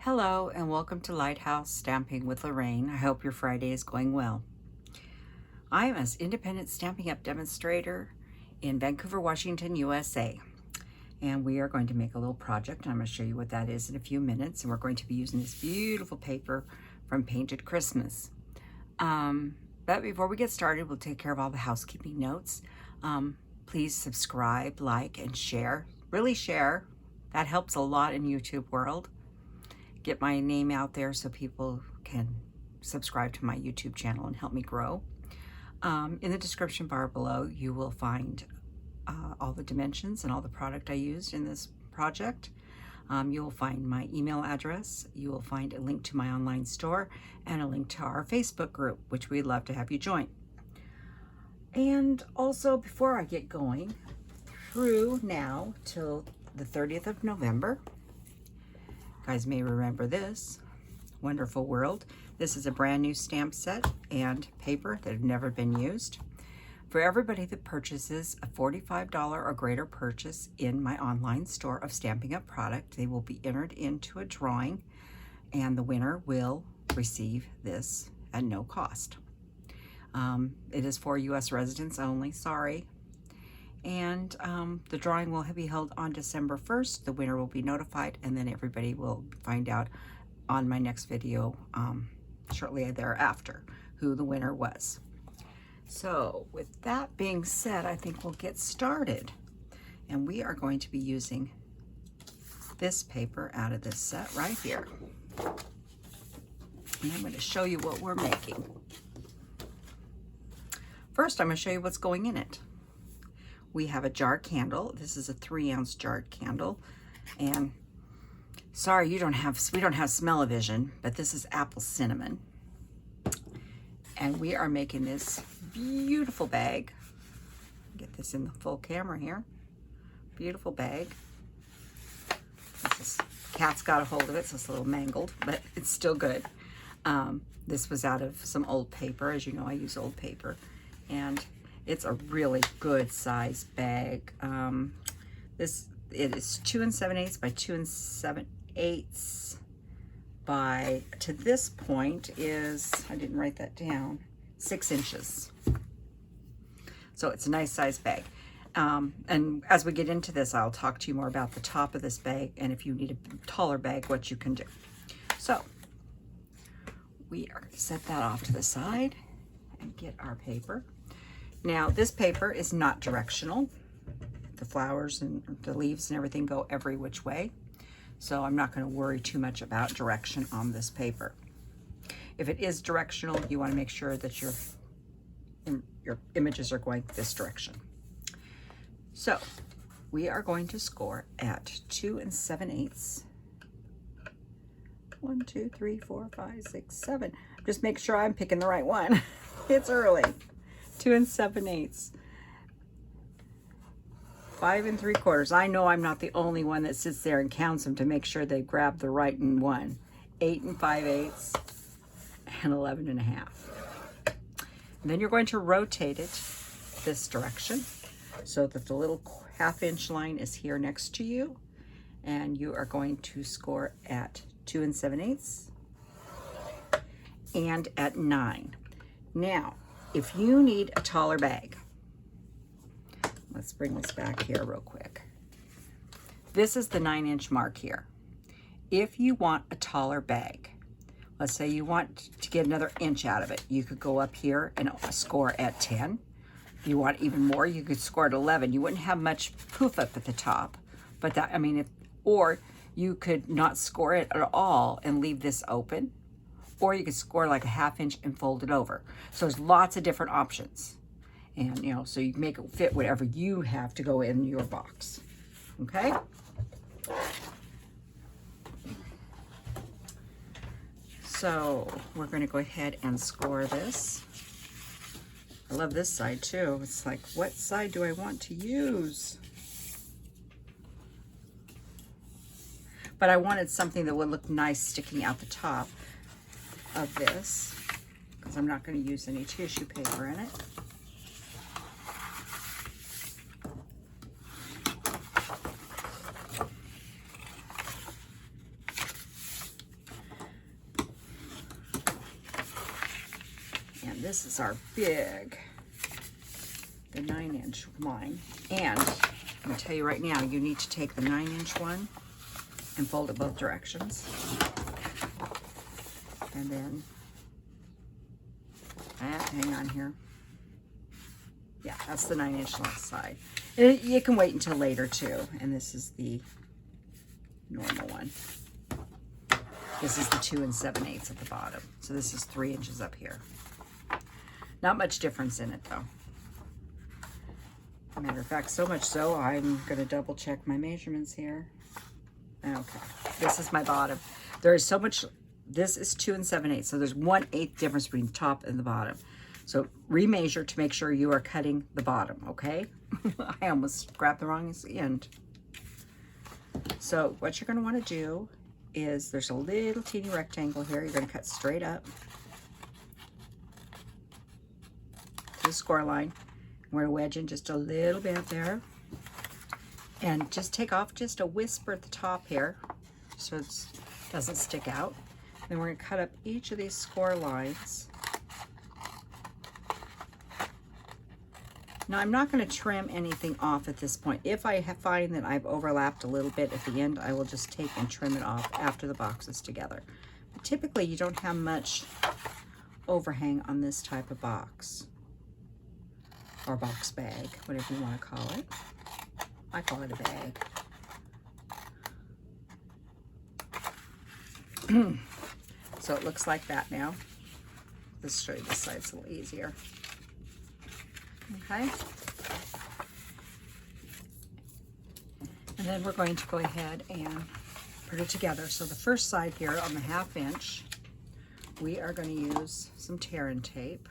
Hello and welcome to Lighthouse Stamping with Lorraine. I hope your Friday is going well. I am an independent Stampin' Up! Demonstrator in Vancouver, Washington, USA. And we are going to make a little project, and I'm going to show you what that is in a few minutes. And we're going to be using this beautiful paper from Painted Christmas. But before we get started, we'll take care of all the housekeeping notes. Please subscribe, like, and share. Really share. That helps a lot in YouTube world. Get my name out there so people can subscribe to my YouTube channel and help me grow. In the description bar below, you will find all the dimensions and all the product I used in this project. You will find my email address. You will find a link to my online store and a link to our Facebook group, which we'd love to have you join. And also, before I get going, through now till the 30th of November, you guys may remember this wonderful world. This is a brand new stamp set and paper that have never been used. For everybody that purchases a $45 or greater purchase in my online store of Stampin' Up! Product, they will be entered into a drawing, and the winner will receive this at no cost. It is for U.S. residents only, sorry. And the drawing will be held on December 1st. The winner will be notified, and then everybody will find out on my next video shortly thereafter who the winner was. So with that being said, I think we'll get started. And we are going to be using this paper out of this set right here. And I'm going to show you what we're making. First, I'm going to show you what's going in it. We have a jar candle. This is a 3-ounce jar candle. And sorry, we don't have smell-o-vision, but this is apple cinnamon. And we are making this beautiful bag. Get this in the full camera here. Beautiful bag. Cat's got a hold of it, so it's a little mangled, but it's still good. This was out of some old paper. As you know, I use old paper. And it's a really good size bag. It is 2 7/8 by 2 7/8 by, to this point is, I didn't write that down, 6 inches. So it's a nice size bag. And as we get into this, I'll talk to you more about the top of this bag and if you need a taller bag, what you can do. So we are going to set that off to the side and get our paper. Now, this paper is not directional. The flowers and the leaves and everything go every which way. So I'm not going to worry too much about direction on this paper. If it is directional, you want to make sure that your images are going this direction. So we are going to score at 2 7/8. 1, 2, 3, 4, 5, 6, 7. Just make sure I'm picking the right one. It's early. 2 7/8. 5 3/4. I know I'm not the only one that sits there and counts them to make sure they grab the right one. 8 5/8 and 11 1/2. And then you're going to rotate it this direction so that the little 1/2 inch line is here next to you, and you are going to score at 2 7/8 and at 9. Now, if you need a taller bag, let's bring this back here real quick. This is the 9-inch mark here. If you want a taller bag, let's say you want to get another inch out of it, you could go up here and score at 10. If you want even more, you could score at 11. You wouldn't have much poof up at the top, but that, I mean, or you could not score it at all and leave this open. Or you could score like a 1/2 inch and fold it over. So there's lots of different options. And, you know, so you make it fit whatever you have to go in your box. Okay? So we're going to go ahead and score this. I love this side too. It's like, what side do I want to use? But I wanted something that would look nice sticking out the top of this, because I'm not going to use any tissue paper in it. this is our big, the 9-inch line. And I'm going to tell you right now, you need to take the 9-inch one and fold it both directions. And then, hang on here. Yeah, that's the 9-inch left side. You can wait until later too. And this is the normal one. This is the 2 7/8 at the bottom. So this is 3 inches up here. Not much difference in it though. Matter of fact, so much so, I'm gonna double check my measurements here. Okay, this is my bottom. There is so much, this is 2 7/8, so there's 1/8 difference between the top and the bottom. So remeasure to make sure you are cutting the bottom, okay? I almost grabbed the wrong end. So what you're gonna wanna do is, there's a little teeny rectangle here. You're gonna cut straight up to the score line. We're gonna wedge in just a little bit there. And just take off just a whisper at the top here, so it doesn't stick out. Then we're gonna cut up each of these score lines. Now I'm not going to trim anything off at this point. If I find that I've overlapped a little bit at the end, I will just take and trim it off after the box is together. But typically you don't have much overhang on this type of box. Or box bag, whatever you want to call it. I call it a bag. So it looks like that now. Let's show you this side, it's a little easier. Okay. And then we're going to go ahead and put it together. So the first side here on the 1/2 inch, we are going to use some tear and tape.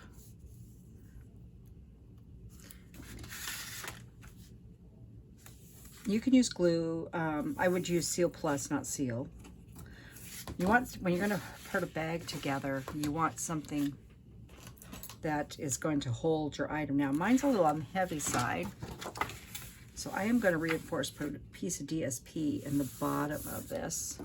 You can use glue. I would use Seal Plus, not Seal. You want, when you're going to put a bag together, you want something that is going to hold your item. Now mine's a little on the heavy side, so I am going to reinforce, put a piece of DSP in the bottom of this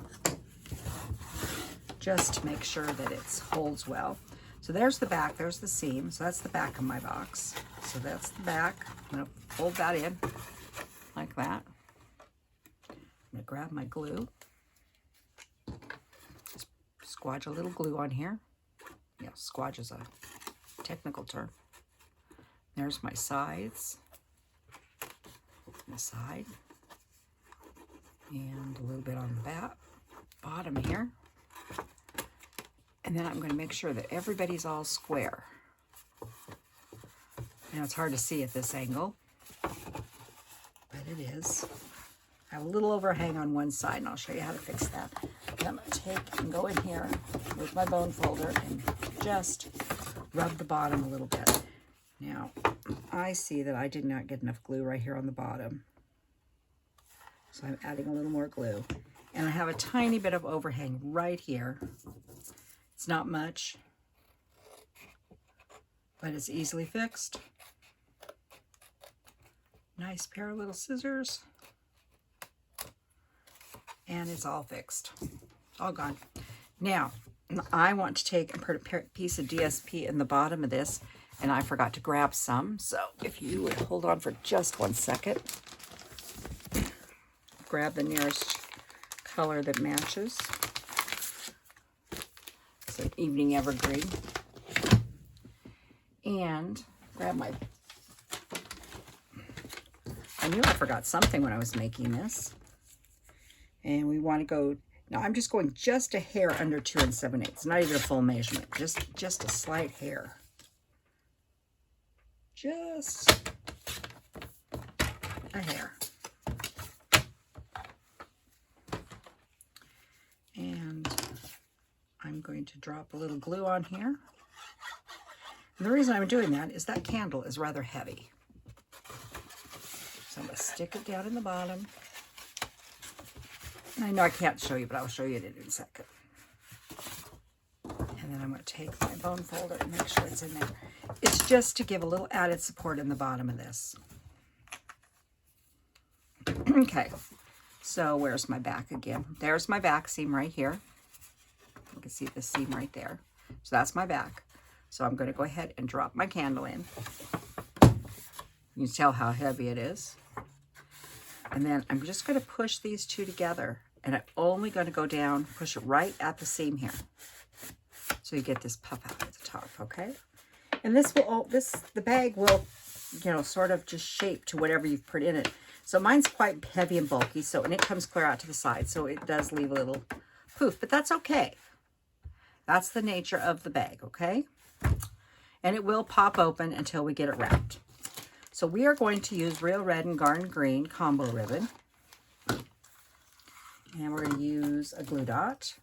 just to make sure that it holds well. So there's the back, there's the seam, so that's the back of my box. So that's the back. I'm going to fold that in like that. I'm going to grab my glue, just squodge a little glue on here. Yeah, squodge is a technical term. There's my sides, the side, and a little bit on the back, bottom here. And then I'm going to make sure that everybody's all square. Now it's hard to see at this angle, but it is. I have a little overhang on one side, and I'll show you how to fix that. And I'm going to take and go in here with my bone folder and just rub the bottom a little bit. Now, I see that I did not get enough glue right here on the bottom. So I'm adding a little more glue. And I have a tiny bit of overhang right here. It's not much, but it's easily fixed. Nice pair of little scissors. And it's all fixed. All gone. Now, I want to take and put a piece of DSP in the bottom of this, and I forgot to grab some. So if you would hold on for just 1 second, grab the nearest color that matches. It's an Evening Evergreen. And grab my, I knew I forgot something when I was making this. And we want to go, now I'm just going just a hair under 2 7/8, not even a full measurement, just a slight hair. Just a hair. And I'm going to drop a little glue on here. And the reason I'm doing that is that candle is rather heavy. So I'm going to stick it down in the bottom. I know I can't show you, but I'll show you it in a second. And then I'm going to take my bone folder and make sure it's in there. It's just to give a little added support in the bottom of this. Okay, so where's my back again? There's my back seam right here. You can see the seam right there. So that's my back. So I'm going to go ahead and drop my candle in. You can tell how heavy it is. And then I'm just going to push these two together. And I'm only going to go down, push it right at the seam here. So you get this puff out at the top, okay? And this will, the bag will, you know, sort of just shape to whatever you've put in it. So mine's quite heavy and bulky, so, and it comes clear out to the side, so it does leave a little poof, but that's okay. That's the nature of the bag, okay? And it will pop open until we get it wrapped. So we are going to use Real Red and Garden Green combo ribbon. And we're going to use a glue dot.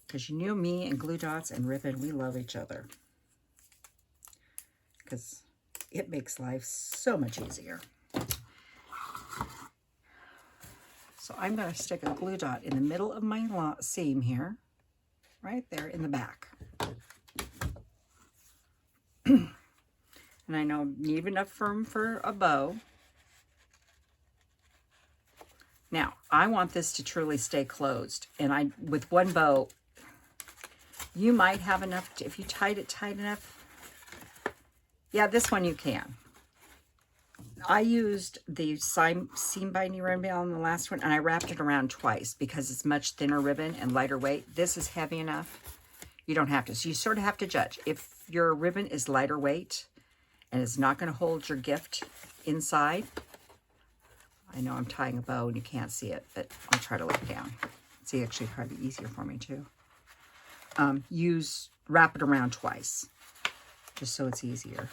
Because you know me and glue dots and ribbon, we love each other. Because it makes life so much easier. So I'm going to stick a glue dot in the middle of my seam here. Right there in the back. And I know I need enough room for a bow. Now, I want this to truly stay closed. And with one bow, you might have enough, if you tied it tight enough. Yeah, this one you can. I used the seam binding ribbon on the last one, and I wrapped it around twice because it's much thinner ribbon and lighter weight. This is heavy enough. You don't have to. So you sort of have to judge. If your ribbon is lighter weight and it's not going to hold your gift inside, I know I'm tying a bow and you can't see it, but I'll try to lay it down. It's actually probably easier for me too. Wrap it around twice, just so it's easier.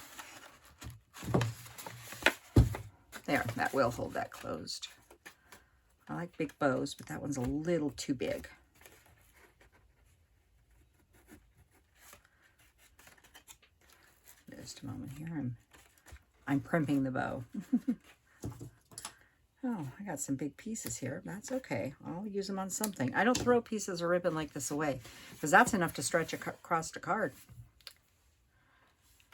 There, that will hold that closed. I like big bows, but that one's a little too big. Just a moment here. I'm primping the bow. Oh, I got some big pieces here. That's okay. I'll use them on something. I don't throw pieces of ribbon like this away because that's enough to stretch across a card.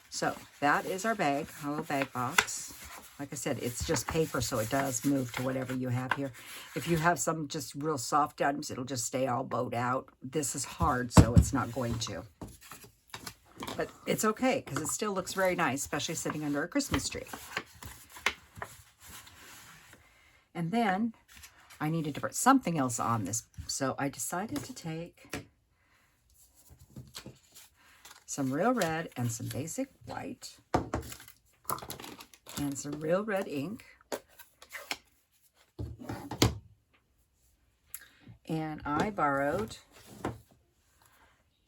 So that is our bag, our little bag box. Like I said, it's just paper, so it does move to whatever you have here. If you have some just real soft items, it'll just stay all bowed out. This is hard, so it's not going to. But it's okay, because it still looks very nice, especially sitting under a Christmas tree. And then I needed to put something else on this, so I decided to take some Real Red and some basic white and some Real Red ink. And I borrowed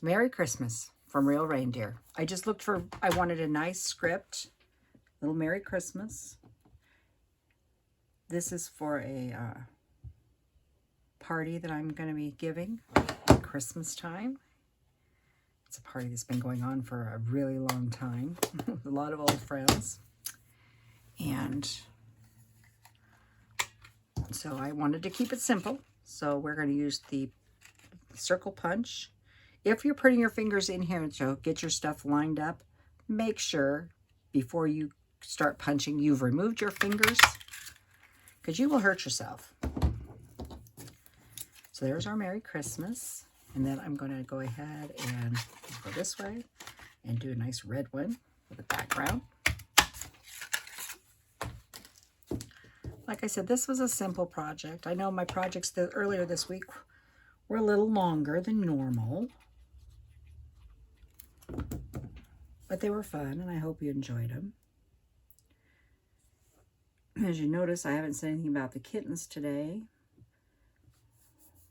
Merry Christmas from Real Reindeer. I just looked for, I wanted a nice script, little Merry Christmas. This is for a party that I'm going to be giving at Christmas time. It's a party that's been going on for a really long time with a lot of old friends. And so I wanted to keep it simple. So we're going to use the circle punch. If you're putting your fingers in here to get your stuff lined up, make sure before you start punching you've removed your fingers, because you will hurt yourself. So there's our Merry Christmas. And then I'm going to go ahead and go this way and do a nice red one with a background. Like I said, this was a simple project. I know my projects earlier this week were a little longer than normal, but they were fun, and I hope you enjoyed them. As you notice, I haven't said anything about the kittens today.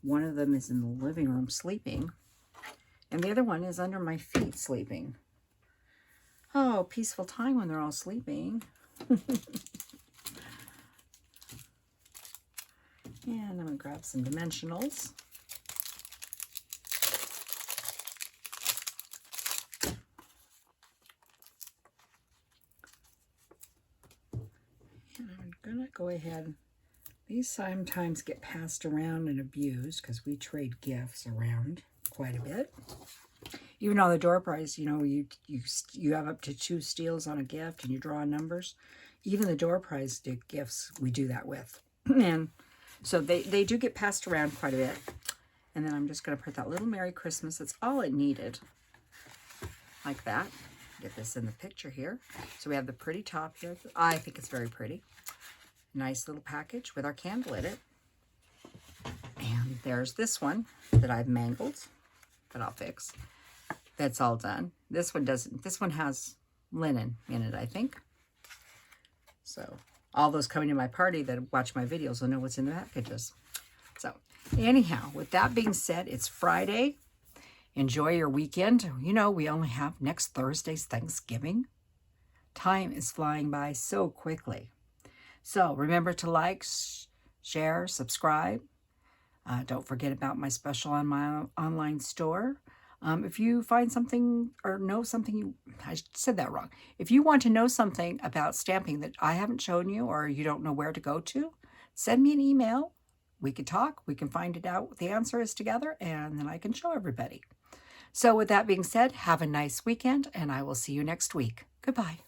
One of them is in the living room sleeping, and the other one is under my feet sleeping. Oh, peaceful time when they're all sleeping. And I'm going to grab some dimensionals. And I'm going to go ahead. These sometimes get passed around and abused because we trade gifts around quite a bit. Even though the door prize, you know, you have up to 2 steals on a gift and you draw numbers. Even the door prize gifts, we do that with. And so they do get passed around quite a bit. And then I'm just going to put that little Merry Christmas. That's all it needed. like that. Get this in the picture here. So we have the pretty top here. I think it's very pretty. Nice little package with our candle in it. And there's this one that I've mangled, that I'll fix. That's all done. This one doesn't. This one has linen in it, I think. So all those coming to my party that watch my videos will know what's in the packages. So anyhow, with that being said, it's Friday. Enjoy your weekend. You know, we only have next Thursday's Thanksgiving. Time is flying by so quickly. So remember to like, share, subscribe. Don't forget about my special on my online store. If you find something or know something, I said that wrong. If you want to know something about stamping that I haven't shown you or you don't know where to go to, send me an email. We can talk. We can find it out what the answer is together, and then I can show everybody. So with that being said, have a nice weekend, and I will see you next week. Goodbye.